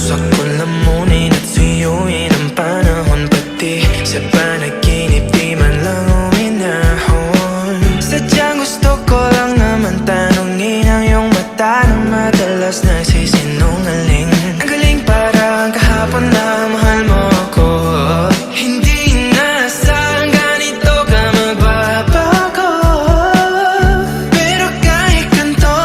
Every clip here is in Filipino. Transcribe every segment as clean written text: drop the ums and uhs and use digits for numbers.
Sa kulamunin at suyuin ang panahon, pati sa panaginip di man lang uminahon. Sadyang gusto ko lang naman tanungin ang iyong mata na madalas nagsisinungaling. Ang galing parang kahapon na mahal mo ako. Hindi inaasahan ganito ka magbabago. Pero kahit ganito,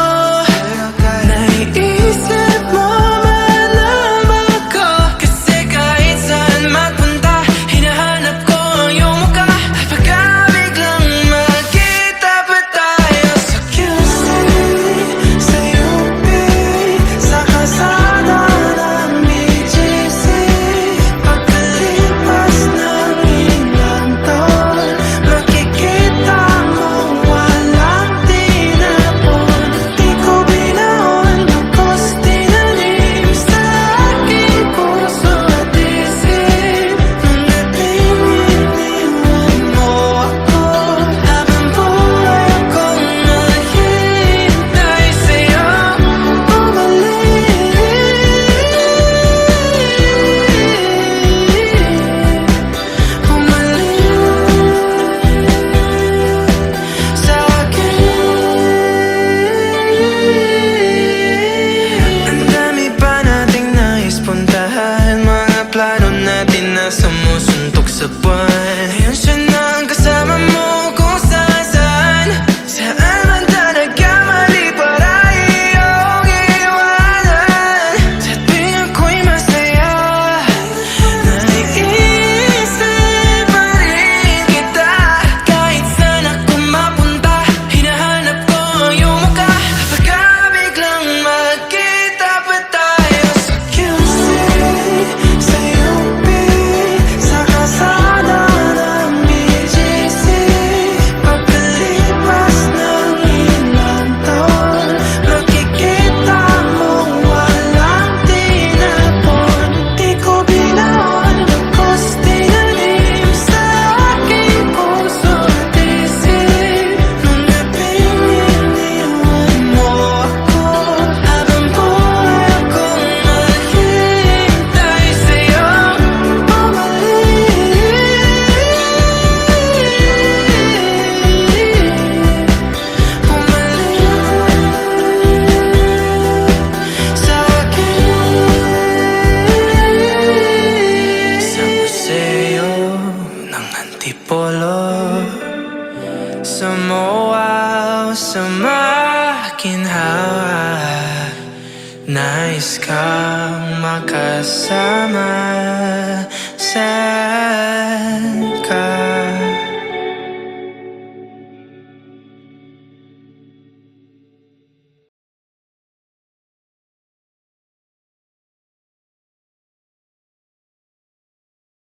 naiisip mo man ako. Kasi kahit saan magpunta, hinahanap ko ang iyong mukha. Pagka biglang magkita pa tayo sa QC, sa UP, sa kalsada ng BGC. Pagkalipas ng ilang taon, makikita mong walang tinapon. Di ko binaon, lubos tinanim sa aking puso at isip. Nung natingin mo ako, habang buhay akong naghihintay sa'yo bumalik. Sa akin, ang dami pa nating nais puntahan. Mga plano natin na sumusuntok sa buwan. Ngayon siya na ang kasama mo kung saan. Saan man talaga mali para iyong iwanan. Sa tuwing ako'y masaya, naiisip pa rin kita. Kahit saan ako mapunta, hinahanap ko ang iyong mukha. Pagka biglang magkita pa tayo sa QC, sa UP, sa kalsada ng BGC. Pagkalipas ng ilang taon, makikita mong walang tinapon. Di ko binaon, lubos tinanim sa aking puso at isip. Nung napingin mo ako, habang buhay akong maghihintay sa'yo bumalik. Sa akin, sa museo ng Antipolo, sa MOA o sa makinhawa, nais kang makasama sa